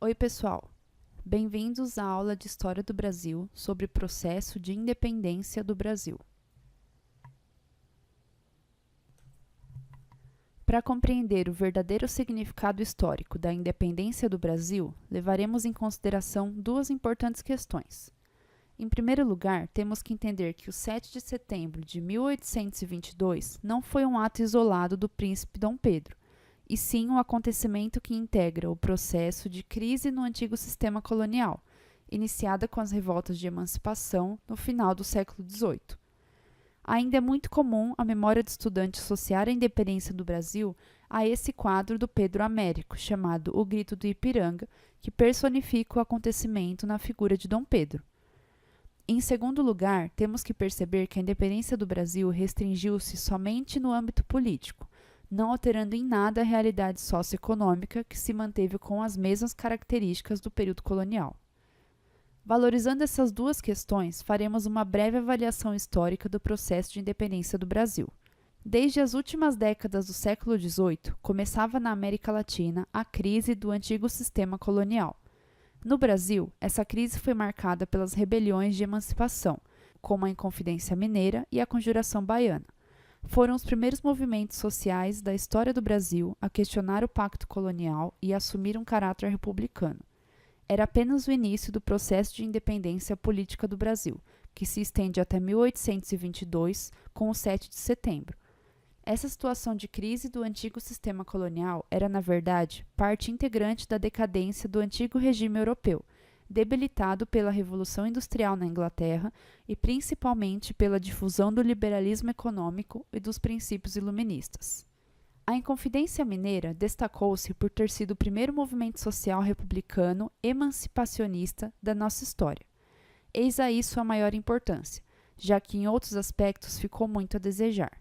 Oi, pessoal! Bem-vindos à aula de História do Brasil sobre o processo de independência do Brasil. Para compreender o verdadeiro significado histórico da independência do Brasil, levaremos em consideração duas importantes questões. Em primeiro lugar, temos que entender que o 7 de setembro de 1822 não foi um ato isolado do príncipe Dom Pedro, e sim um acontecimento que integra o processo de crise no antigo sistema colonial, iniciada com as revoltas de emancipação no final do século XVIII. Ainda é muito comum a memória do estudante associar a independência do Brasil a esse quadro do Pedro Américo, chamado O Grito do Ipiranga, que personifica o acontecimento na figura de Dom Pedro. Em segundo lugar, temos que perceber que a independência do Brasil restringiu-se somente no âmbito político, não alterando em nada a realidade socioeconômica que se manteve com as mesmas características do período colonial. Valorizando essas duas questões, faremos uma breve avaliação histórica do processo de independência do Brasil. Desde as últimas décadas do século XVIII, começava na América Latina a crise do antigo sistema colonial. No Brasil, essa crise foi marcada pelas rebeliões de emancipação, como a Inconfidência Mineira e a Conjuração Baiana. Foram os primeiros movimentos sociais da história do Brasil a questionar o pacto colonial e assumir um caráter republicano. Era apenas o início do processo de independência política do Brasil, que se estende até 1822, com o 7 de setembro. Essa situação de crise do antigo sistema colonial era, na verdade, parte integrante da decadência do antigo regime europeu, debilitado pela Revolução Industrial na Inglaterra e principalmente pela difusão do liberalismo econômico e dos princípios iluministas. A Inconfidência Mineira destacou-se por ter sido o primeiro movimento social republicano emancipacionista da nossa história. Eis aí sua maior importância, já que em outros aspectos ficou muito a desejar.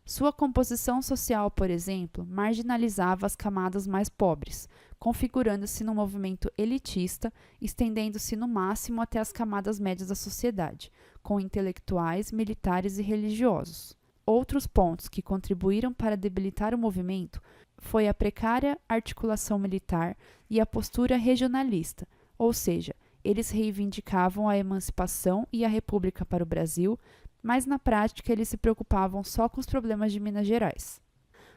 Sua composição social, por exemplo, marginalizava as camadas mais pobres, configurando-se num movimento elitista, estendendo-se no máximo até as camadas médias da sociedade, com intelectuais, militares e religiosos. Outros pontos que contribuíram para debilitar o movimento foi a precária articulação militar e a postura regionalista, ou seja, eles reivindicavam a emancipação e a república para o Brasil, mas na prática eles se preocupavam só com os problemas de Minas Gerais.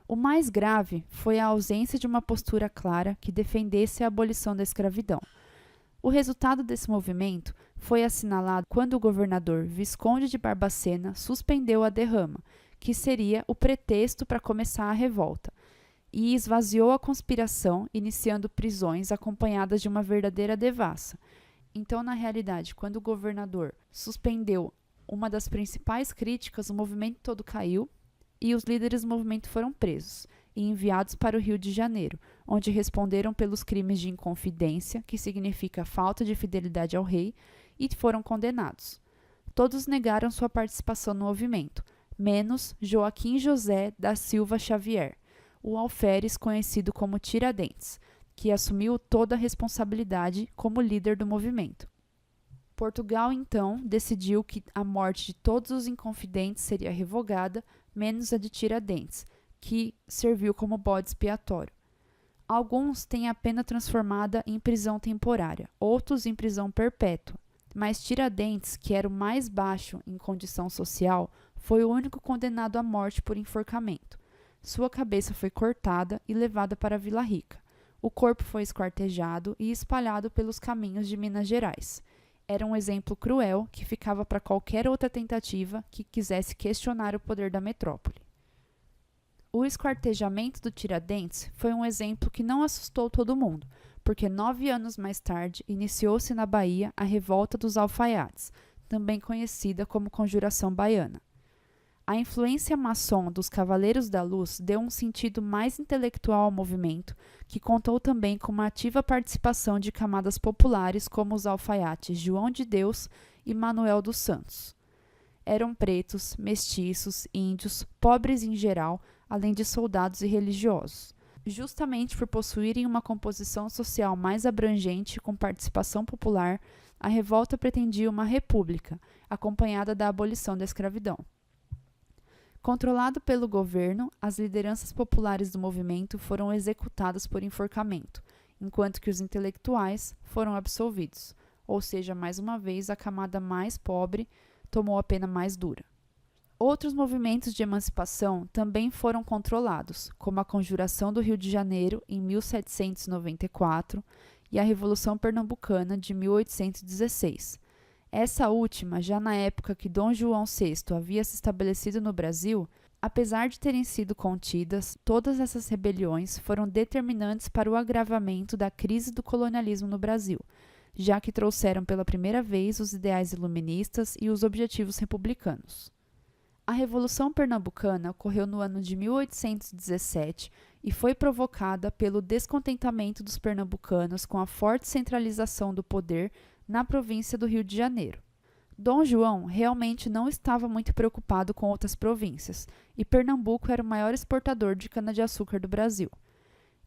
O mais grave foi a ausência de uma postura clara que defendesse a abolição da escravidão. O resultado desse movimento foi assinalado quando o governador Visconde de Barbacena suspendeu a derrama, que seria o pretexto para começar a revolta, e esvaziou a conspiração, iniciando prisões acompanhadas de uma verdadeira devassa. Então, na realidade, quando o governador suspendeu uma das principais críticas, o movimento todo caiu e os líderes do movimento foram presos e enviados para o Rio de Janeiro, onde responderam pelos crimes de inconfidência, que significa falta de fidelidade ao rei, e foram condenados. Todos negaram sua participação no movimento, menos Joaquim José da Silva Xavier, o alferes conhecido como Tiradentes, que assumiu toda a responsabilidade como líder do movimento. Portugal, então, decidiu que a morte de todos os inconfidentes seria revogada, menos a de Tiradentes, que serviu como bode expiatório. Alguns têm a pena transformada em prisão temporária, outros em prisão perpétua, mas Tiradentes, que era o mais baixo em condição social, foi o único condenado à morte por enforcamento. Sua cabeça foi cortada e levada para Vila Rica. O corpo foi esquartejado e espalhado pelos caminhos de Minas Gerais. Era um exemplo cruel que ficava para qualquer outra tentativa que quisesse questionar o poder da metrópole. O esquartejamento do Tiradentes foi um exemplo que não assustou todo mundo, porque 9 anos mais tarde iniciou-se na Bahia a Revolta dos Alfaiates, também conhecida como Conjuração Baiana. A influência maçom dos Cavaleiros da Luz deu um sentido mais intelectual ao movimento, que contou também com uma ativa participação de camadas populares como os alfaiates João de Deus e Manuel dos Santos. Eram pretos, mestiços, índios, pobres em geral, além de soldados e religiosos. Justamente por possuírem uma composição social mais abrangente com participação popular, a revolta pretendia uma república, acompanhada da abolição da escravidão. Controlado pelo governo, as lideranças populares do movimento foram executadas por enforcamento, enquanto que os intelectuais foram absolvidos, ou seja, mais uma vez a camada mais pobre tomou a pena mais dura. Outros movimentos de emancipação também foram controlados, como a Conjuração do Rio de Janeiro em 1794 e a Revolução Pernambucana de 1816. Essa última, já na época que Dom João VI havia se estabelecido no Brasil, apesar de terem sido contidas, todas essas rebeliões foram determinantes para o agravamento da crise do colonialismo no Brasil, já que trouxeram pela primeira vez os ideais iluministas e os objetivos republicanos. A Revolução Pernambucana ocorreu no ano de 1817 e foi provocada pelo descontentamento dos pernambucanos com a forte centralização do poder na província do Rio de Janeiro. Dom João realmente não estava muito preocupado com outras províncias, e Pernambuco era o maior exportador de cana-de-açúcar do Brasil.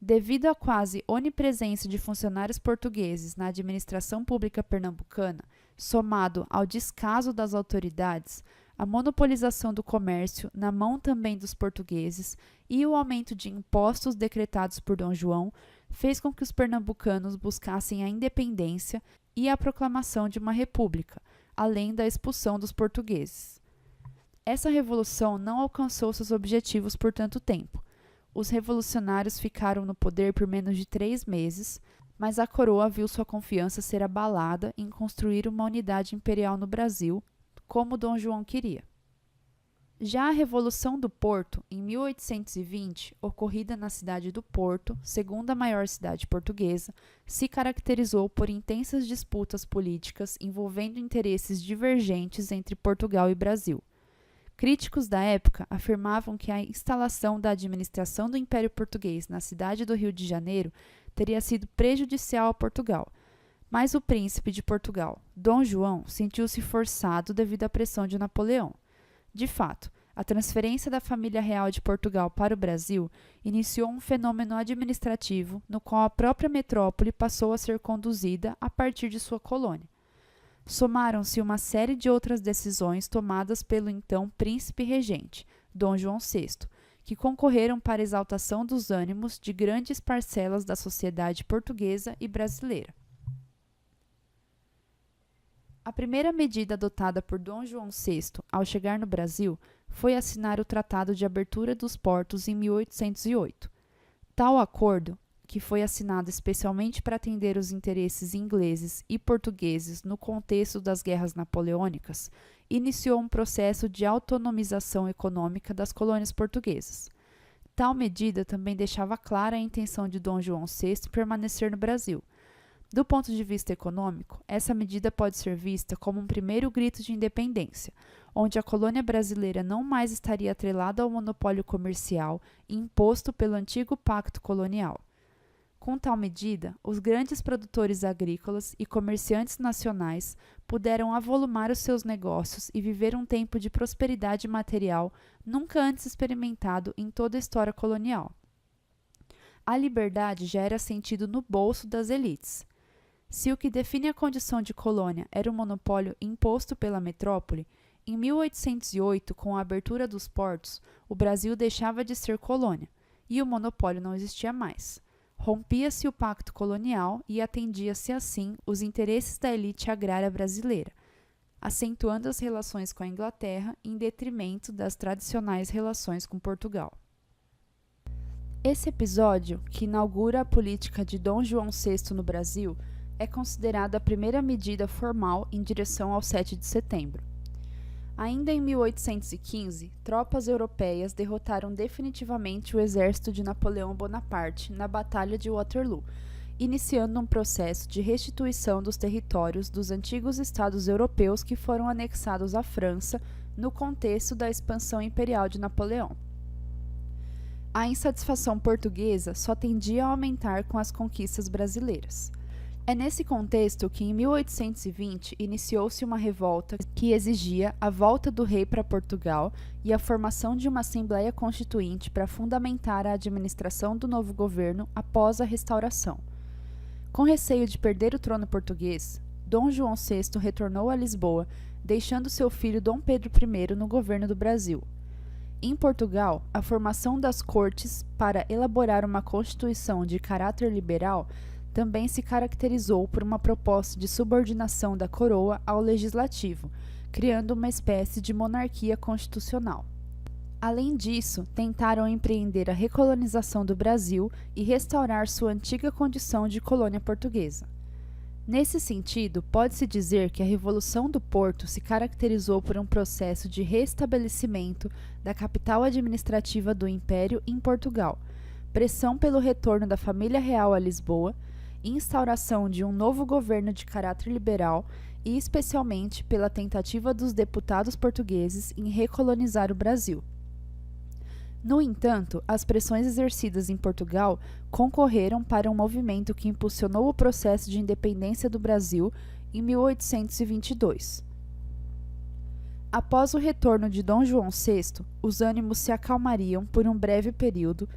Devido à quase onipresença de funcionários portugueses na administração pública pernambucana, somado ao descaso das autoridades, a monopolização do comércio na mão também dos portugueses e o aumento de impostos decretados por Dom João fez com que os pernambucanos buscassem a independência e a proclamação de uma república, além da expulsão dos portugueses. Essa revolução não alcançou seus objetivos por tanto tempo. Os revolucionários ficaram no poder por menos de 3 meses, mas a coroa viu sua confiança ser abalada em construir uma unidade imperial no Brasil, como Dom João queria. Já a Revolução do Porto, em 1820, ocorrida na cidade do Porto, segunda maior cidade portuguesa, se caracterizou por intensas disputas políticas envolvendo interesses divergentes entre Portugal e Brasil. Críticos da época afirmavam que a instalação da administração do Império Português na cidade do Rio de Janeiro teria sido prejudicial a Portugal, mas o príncipe de Portugal, Dom João, sentiu-se forçado devido à pressão de Napoleão. De fato, a transferência da família real de Portugal para o Brasil iniciou um fenômeno administrativo no qual a própria metrópole passou a ser conduzida a partir de sua colônia. Somaram-se uma série de outras decisões tomadas pelo então príncipe regente, Dom João VI, que concorreram para a exaltação dos ânimos de grandes parcelas da sociedade portuguesa e brasileira. A primeira medida adotada por Dom João VI ao chegar no Brasil foi assinar o Tratado de Abertura dos Portos em 1808. Tal acordo, que foi assinado especialmente para atender os interesses ingleses e portugueses no contexto das guerras napoleônicas, iniciou um processo de autonomização econômica das colônias portuguesas. Tal medida também deixava clara a intenção de Dom João VI permanecer no Brasil. Do ponto de vista econômico, essa medida pode ser vista como um primeiro grito de independência, onde a colônia brasileira não mais estaria atrelada ao monopólio comercial imposto pelo antigo pacto colonial. Com tal medida, os grandes produtores agrícolas e comerciantes nacionais puderam avolumar os seus negócios e viver um tempo de prosperidade material nunca antes experimentado em toda a história colonial. A liberdade já era sentido no bolso das elites. Se o que define a condição de colônia era o monopólio imposto pela metrópole, em 1808, com a abertura dos portos, o Brasil deixava de ser colônia, e o monopólio não existia mais. Rompia-se o pacto colonial e atendia-se assim os interesses da elite agrária brasileira, acentuando as relações com a Inglaterra em detrimento das tradicionais relações com Portugal. Esse episódio, que inaugura a política de Dom João VI no Brasil, é considerado a primeira medida formal em direção ao 7 de setembro. Ainda em 1815, tropas europeias derrotaram definitivamente o exército de Napoleão Bonaparte na Batalha de Waterloo, iniciando um processo de restituição dos territórios dos antigos estados europeus que foram anexados à França no contexto da expansão imperial de Napoleão. A insatisfação portuguesa só tendia a aumentar com as conquistas brasileiras. É nesse contexto que, em 1820, iniciou-se uma revolta que exigia a volta do rei para Portugal e a formação de uma Assembleia Constituinte para fundamentar a administração do novo governo após a restauração. Com receio de perder o trono português, Dom João VI retornou a Lisboa, deixando seu filho Dom Pedro I no governo do Brasil. Em Portugal, a formação das Cortes para elaborar uma Constituição de caráter liberal também se caracterizou por uma proposta de subordinação da coroa ao legislativo, criando uma espécie de monarquia constitucional. Além disso, tentaram empreender a recolonização do Brasil e restaurar sua antiga condição de colônia portuguesa. Nesse sentido, pode-se dizer que a Revolução do Porto se caracterizou por um processo de restabelecimento da capital administrativa do Império em Portugal, pressão pelo retorno da família real a Lisboa, instauração de um novo governo de caráter liberal e especialmente pela tentativa dos deputados portugueses em recolonizar o Brasil. No entanto, as pressões exercidas em Portugal concorreram para um movimento que impulsionou o processo de independência do Brasil em 1822. Após o retorno de Dom João VI, os ânimos se acalmariam por um breve período,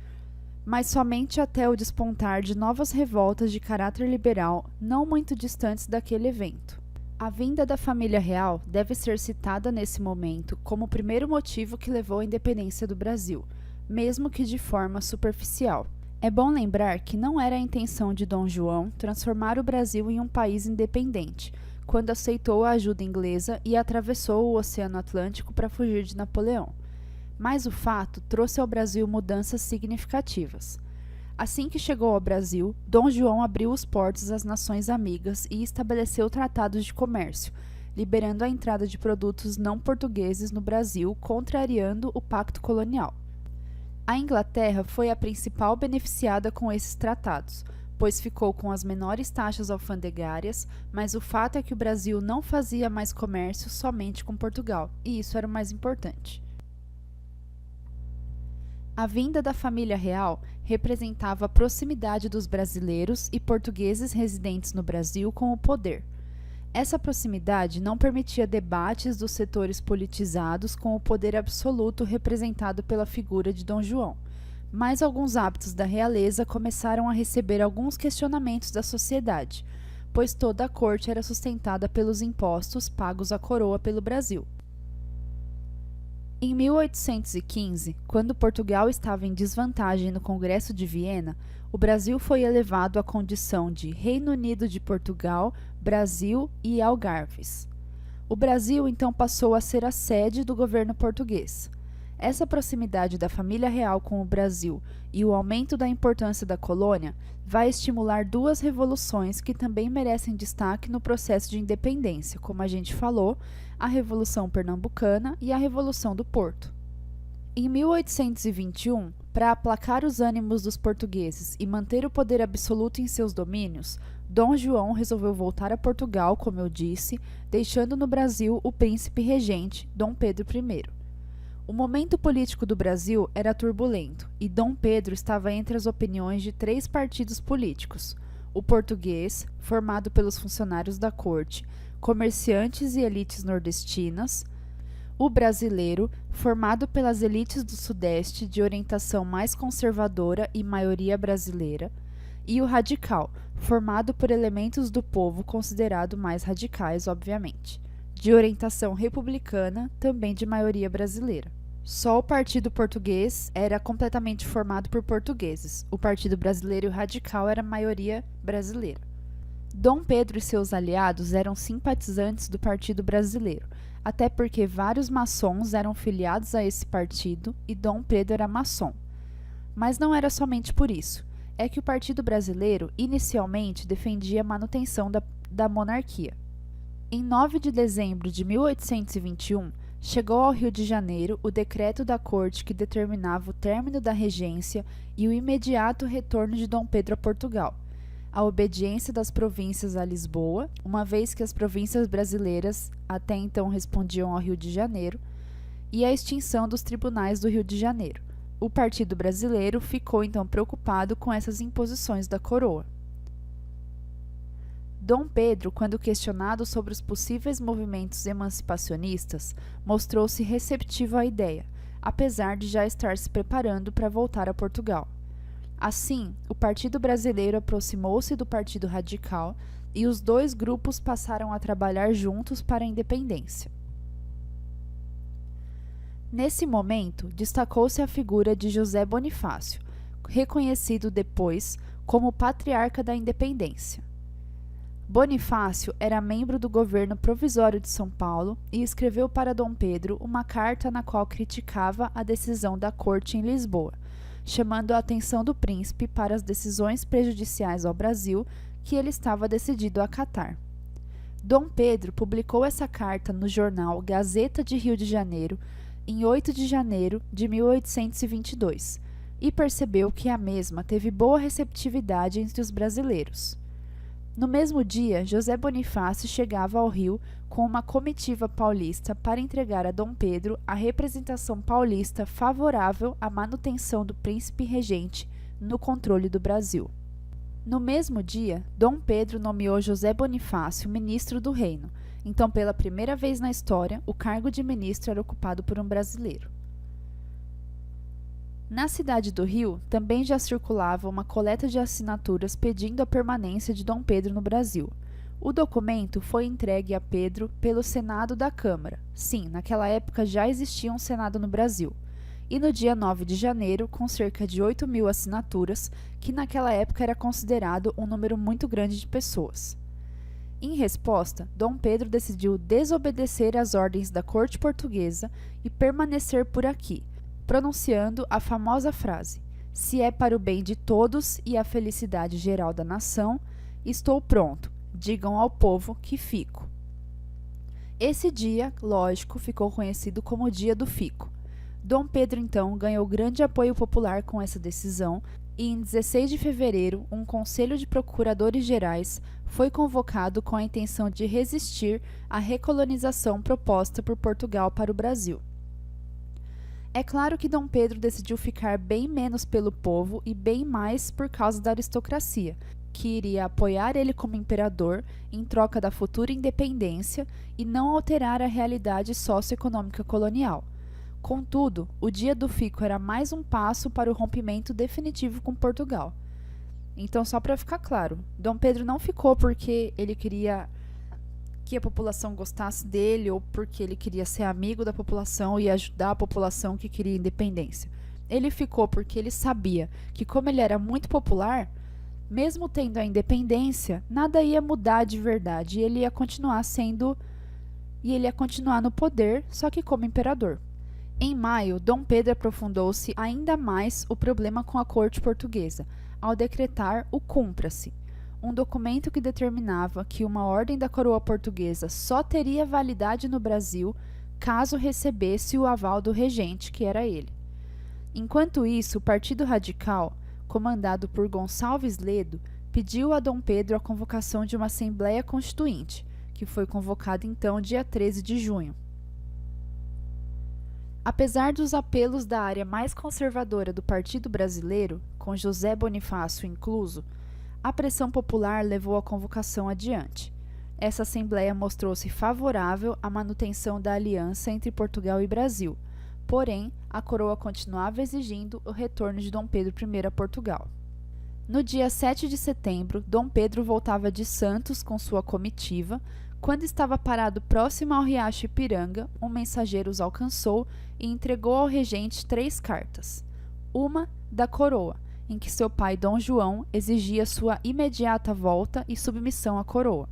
mas somente até o despontar de novas revoltas de caráter liberal não muito distantes daquele evento. A vinda da família real deve ser citada nesse momento como o primeiro motivo que levou à independência do Brasil, mesmo que de forma superficial. É bom lembrar que não era a intenção de Dom João transformar o Brasil em um país independente, quando aceitou a ajuda inglesa e atravessou o Oceano Atlântico para fugir de Napoleão. Mas o fato trouxe ao Brasil mudanças significativas. Assim que chegou ao Brasil, Dom João abriu os portos às nações amigas e estabeleceu tratados de comércio, liberando a entrada de produtos não portugueses no Brasil, contrariando o pacto colonial. A Inglaterra foi a principal beneficiada com esses tratados, pois ficou com as menores taxas alfandegárias, mas o fato é que o Brasil não fazia mais comércio somente com Portugal, e isso era o mais importante. A vinda da família real representava a proximidade dos brasileiros e portugueses residentes no Brasil com o poder. Essa proximidade não permitia debates dos setores politizados com o poder absoluto representado pela figura de Dom João, mas alguns hábitos da realeza começaram a receber alguns questionamentos da sociedade, pois toda a corte era sustentada pelos impostos pagos à coroa pelo Brasil. Em 1815, quando Portugal estava em desvantagem no Congresso de Viena, o Brasil foi elevado à condição de Reino Unido de Portugal, Brasil e Algarves. O Brasil então passou a ser a sede do governo português. Essa proximidade da família real com o Brasil e o aumento da importância da colônia vai estimular duas revoluções que também merecem destaque no processo de independência, como a gente falou, a Revolução Pernambucana e a Revolução do Porto. Em 1821, para aplacar os ânimos dos portugueses e manter o poder absoluto em seus domínios, Dom João resolveu voltar a Portugal, como eu disse, deixando no Brasil o príncipe regente, Dom Pedro I. O momento político do Brasil era turbulento e Dom Pedro estava entre as opiniões de três partidos políticos: o português, formado pelos funcionários da corte, comerciantes e elites nordestinas; o brasileiro, formado pelas elites do Sudeste de orientação mais conservadora e maioria brasileira; e o radical, formado por elementos do povo considerado mais radicais, obviamente, de orientação republicana, também de maioria brasileira. Só o Partido Português era completamente formado por portugueses. O Partido Brasileiro e o Radical era a maioria brasileira. Dom Pedro e seus aliados eram simpatizantes do Partido Brasileiro, até porque vários maçons eram filiados a esse partido e Dom Pedro era maçom. Mas não era somente por isso. É que o Partido Brasileiro inicialmente defendia a manutenção da monarquia. Em 9 de dezembro de 1821, chegou ao Rio de Janeiro o decreto da corte que determinava o término da regência e o imediato retorno de Dom Pedro a Portugal, a obediência das províncias a Lisboa, uma vez que as províncias brasileiras até então respondiam ao Rio de Janeiro, e a extinção dos tribunais do Rio de Janeiro. O Partido Brasileiro ficou então preocupado com essas imposições da coroa. Dom Pedro, quando questionado sobre os possíveis movimentos emancipacionistas, mostrou-se receptivo à ideia, apesar de já estar se preparando para voltar a Portugal. Assim, o Partido Brasileiro aproximou-se do Partido Radical e os dois grupos passaram a trabalhar juntos para a independência. Nesse momento, destacou-se a figura de José Bonifácio, reconhecido depois como patriarca da independência. Bonifácio era membro do governo provisório de São Paulo e escreveu para Dom Pedro uma carta na qual criticava a decisão da corte em Lisboa, chamando a atenção do príncipe para as decisões prejudiciais ao Brasil que ele estava decidido a acatar. Dom Pedro publicou essa carta no jornal Gazeta de Rio de Janeiro em 8 de janeiro de 1822 e percebeu que a mesma teve boa receptividade entre os brasileiros. No mesmo dia, José Bonifácio chegava ao Rio com uma comitiva paulista para entregar a Dom Pedro a representação paulista favorável à manutenção do príncipe regente no controle do Brasil. No mesmo dia, Dom Pedro nomeou José Bonifácio ministro do reino, então pela primeira vez na história, o cargo de ministro era ocupado por um brasileiro. Na cidade do Rio, também já circulava uma coleta de assinaturas pedindo a permanência de Dom Pedro no Brasil. O documento foi entregue a Pedro pelo Senado da Câmara. Sim, naquela época já existia um Senado no Brasil. E no dia 9 de janeiro, com cerca de 8.000 assinaturas, que naquela época era considerado um número muito grande de pessoas. Em resposta, Dom Pedro decidiu desobedecer às ordens da corte portuguesa e permanecer por aqui, pronunciando a famosa frase: "Se é para o bem de todos e a felicidade geral da nação, estou pronto, digam ao povo que fico." Esse dia, lógico, ficou conhecido como o Dia do Fico. Dom Pedro, então, ganhou grande apoio popular com essa decisão e, em 16 de fevereiro, um conselho de procuradores gerais foi convocado com a intenção de resistir à recolonização proposta por Portugal para o Brasil. É claro que Dom Pedro decidiu ficar bem menos pelo povo e bem mais por causa da aristocracia, que iria apoiar ele como imperador em troca da futura independência e não alterar a realidade socioeconômica colonial. Contudo, o Dia do Fico era mais um passo para o rompimento definitivo com Portugal. Então, só para ficar claro, Dom Pedro não ficou porque ele queria que a população gostasse dele ou porque ele queria ser amigo da população e ajudar a população que queria independência. Ele ficou porque ele sabia que, como ele era muito popular, mesmo tendo a independência, nada ia mudar de verdade e ele ia continuar no poder, só que como imperador. Em maio, Dom Pedro aprofundou-se ainda mais o problema com a corte portuguesa, ao decretar o Cumpra-se, um documento que determinava que uma ordem da coroa portuguesa só teria validade no Brasil caso recebesse o aval do regente, que era ele. Enquanto isso, o Partido Radical, comandado por Gonçalves Ledo, pediu a Dom Pedro a convocação de uma Assembleia Constituinte, que foi convocada então dia 13 de junho. Apesar dos apelos da área mais conservadora do Partido Brasileiro, com José Bonifácio incluso, a pressão popular levou a convocação adiante. Essa Assembleia mostrou-se favorável à manutenção da aliança entre Portugal e Brasil, porém, a coroa continuava exigindo o retorno de Dom Pedro I a Portugal. No dia 7 de setembro, Dom Pedro voltava de Santos com sua comitiva. Quando estava parado próximo ao riacho Ipiranga, um mensageiro os alcançou e entregou ao regente 3 cartas. Uma da coroa, em que seu pai Dom João exigia sua imediata volta e submissão à coroa.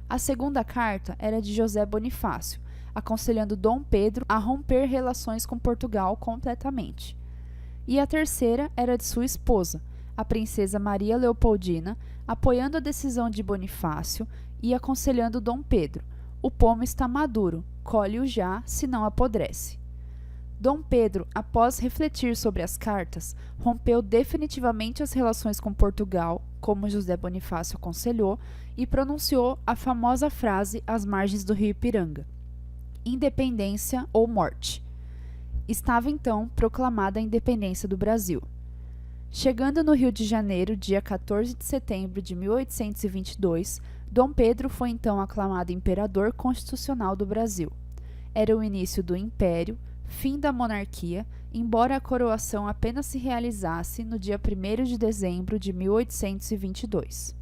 A segunda carta era de José Bonifácio, aconselhando Dom Pedro a romper relações com Portugal completamente. E a terceira era de sua esposa, a princesa Maria Leopoldina, apoiando a decisão de Bonifácio e aconselhando Dom Pedro: "O pomo está maduro, colhe-o já, senão apodrece." Dom Pedro, após refletir sobre as cartas, rompeu definitivamente as relações com Portugal, como José Bonifácio aconselhou, e pronunciou a famosa frase às margens do rio Ipiranga: "Independência ou morte." Estava então proclamada a independência do Brasil. Chegando no Rio de Janeiro, dia 14 de setembro de 1822, Dom Pedro foi então aclamado imperador constitucional do Brasil. Era o início do Império, fim da monarquia, embora a coroação apenas se realizasse no dia 1º de dezembro de 1822.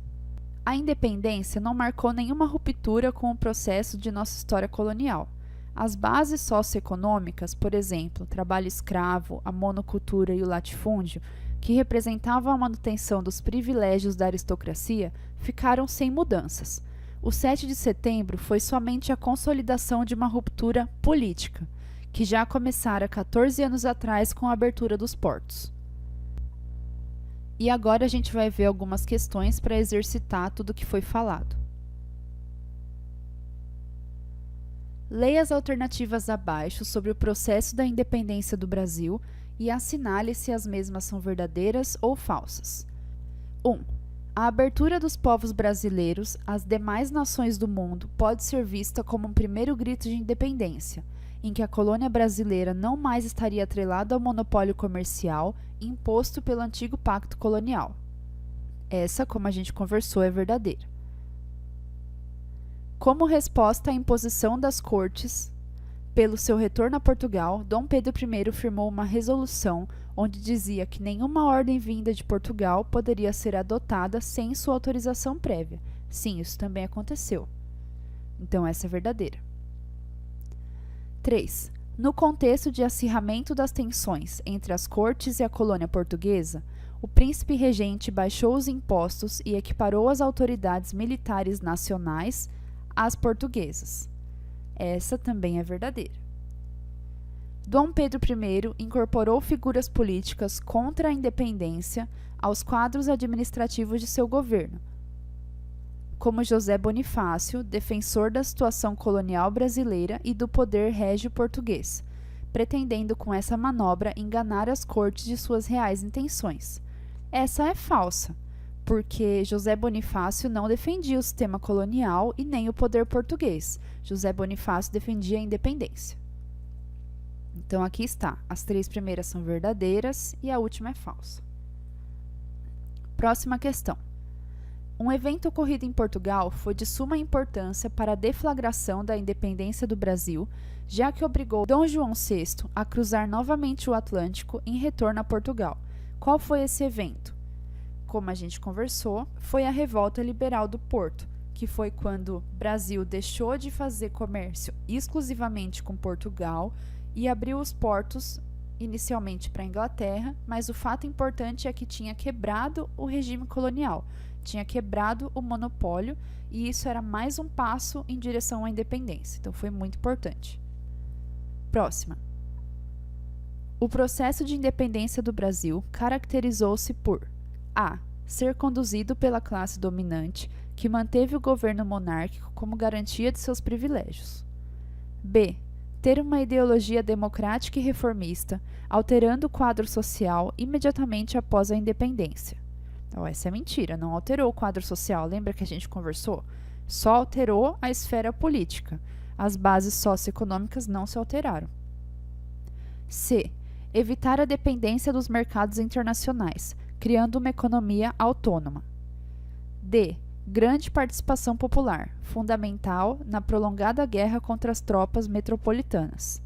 A independência não marcou nenhuma ruptura com o processo de nossa história colonial. As bases socioeconômicas, por exemplo, trabalho escravo, a monocultura e o latifúndio, que representavam a manutenção dos privilégios da aristocracia, ficaram sem mudanças. O 7 de setembro foi somente a consolidação de uma ruptura política, que já começara 14 anos atrás com a abertura dos portos. E agora a gente vai ver algumas questões para exercitar tudo o que foi falado. Leia as alternativas abaixo sobre o processo da independência do Brasil e assinale se as mesmas são verdadeiras ou falsas. 1. A abertura dos povos brasileiros às demais nações do mundo pode ser vista como um primeiro grito de independência, em que a colônia brasileira não mais estaria atrelada ao monopólio comercial imposto pelo antigo pacto colonial. Essa, como a gente conversou, é verdadeira. Como resposta à imposição das cortes pelo seu retorno a Portugal, Dom Pedro I firmou uma resolução onde dizia que nenhuma ordem vinda de Portugal poderia ser adotada sem sua autorização prévia. Sim, isso também aconteceu. Então, essa é verdadeira. 3. No contexto de acirramento das tensões entre as cortes e a colônia portuguesa, o príncipe regente baixou os impostos e equiparou as autoridades militares nacionais às portuguesas. Essa também é verdadeira. Dom Pedro I incorporou figuras políticas contra a independência aos quadros administrativos de seu governo, como José Bonifácio, defensor da situação colonial brasileira e do poder régio português, pretendendo com essa manobra enganar as cortes de suas reais intenções. Essa é falsa, porque José Bonifácio não defendia o sistema colonial e nem o poder português. José Bonifácio defendia a independência. Então, aqui está. As 3 primeiras são verdadeiras e a última é falsa. Próxima questão. Um evento ocorrido em Portugal foi de suma importância para a deflagração da independência do Brasil, já que obrigou Dom João VI a cruzar novamente o Atlântico em retorno a Portugal. Qual foi esse evento? Como a gente conversou, foi a Revolta Liberal do Porto, que foi quando o Brasil deixou de fazer comércio exclusivamente com Portugal e abriu os portos inicialmente para a Inglaterra, mas o fato importante é que tinha quebrado o regime colonial, tinha quebrado o monopólio e isso era mais um passo em direção à independência, então foi muito importante. Próxima. O processo de independência do Brasil caracterizou-se por a. Ser conduzido pela classe dominante, que manteve o governo monárquico como garantia de seus privilégios. B. Ter uma ideologia democrática e reformista, alterando o quadro social imediatamente após a independência. Então, essa é mentira, não alterou o quadro social, lembra que a gente conversou? Só alterou a esfera política. As bases socioeconômicas não se alteraram. C. Evitar a dependência dos mercados internacionais, criando uma economia autônoma. D. Grande participação popular, fundamental na prolongada guerra contra as tropas metropolitanas.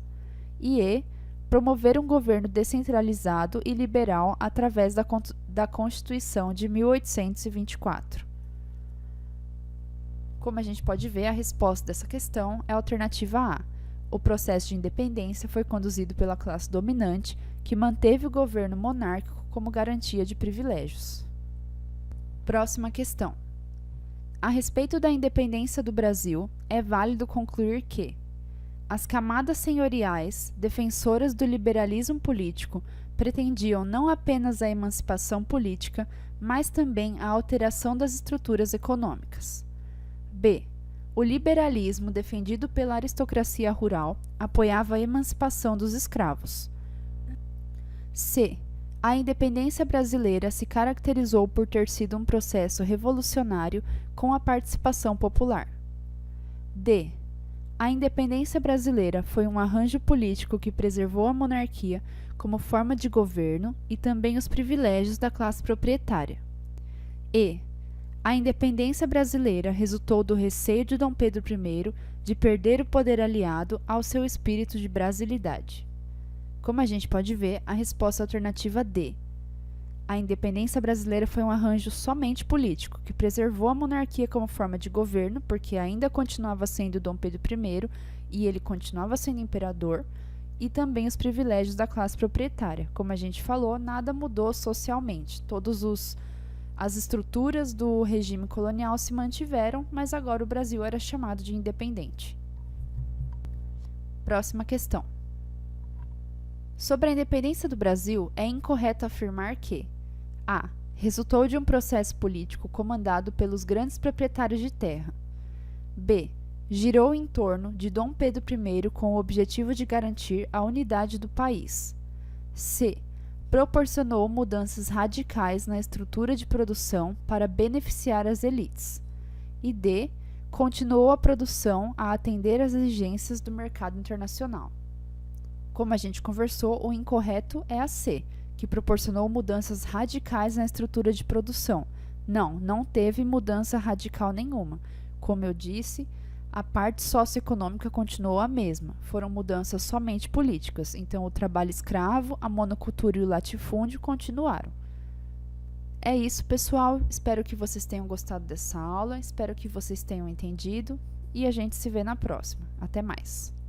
E E. Promover um governo descentralizado e liberal através da Constituição de 1824. Como a gente pode ver, a resposta dessa questão é a alternativa A. O processo de independência foi conduzido pela classe dominante, que manteve o governo monárquico como garantia de privilégios. Próxima questão. A respeito da independência do Brasil, é válido concluir que as camadas senhoriais, defensoras do liberalismo político, pretendiam não apenas a emancipação política, mas também a alteração das estruturas econômicas. B. O liberalismo defendido pela aristocracia rural apoiava a emancipação dos escravos. C. A independência brasileira se caracterizou por ter sido um processo revolucionário com a participação popular. D. A independência brasileira foi um arranjo político que preservou a monarquia como forma de governo e também os privilégios da classe proprietária. E. A independência brasileira resultou do receio de Dom Pedro I de perder o poder aliado ao seu espírito de brasilidade. Como a gente pode ver, a resposta é a alternativa D. A independência brasileira foi um arranjo somente político, que preservou a monarquia como forma de governo, porque ainda continuava sendo Dom Pedro I e ele continuava sendo imperador, e também os privilégios da classe proprietária. Como a gente falou, nada mudou socialmente. As estruturas do regime colonial se mantiveram, mas agora o Brasil era chamado de independente. Próxima questão. Sobre a independência do Brasil, é incorreto afirmar que a. Resultou de um processo político comandado pelos grandes proprietários de terra. B. Girou em torno de Dom Pedro I com o objetivo de garantir a unidade do país. C. Proporcionou mudanças radicais na estrutura de produção para beneficiar as elites. E D. Continuou a produção a atender às exigências do mercado internacional. Como a gente conversou, o incorreto é a C, que proporcionou mudanças radicais na estrutura de produção. Não teve mudança radical nenhuma. Como eu disse, a parte socioeconômica continuou a mesma. Foram mudanças somente políticas. Então, o trabalho escravo, a monocultura e o latifúndio continuaram. É isso, pessoal. Espero que vocês tenham gostado dessa aula. Espero que vocês tenham entendido. E a gente se vê na próxima. Até mais!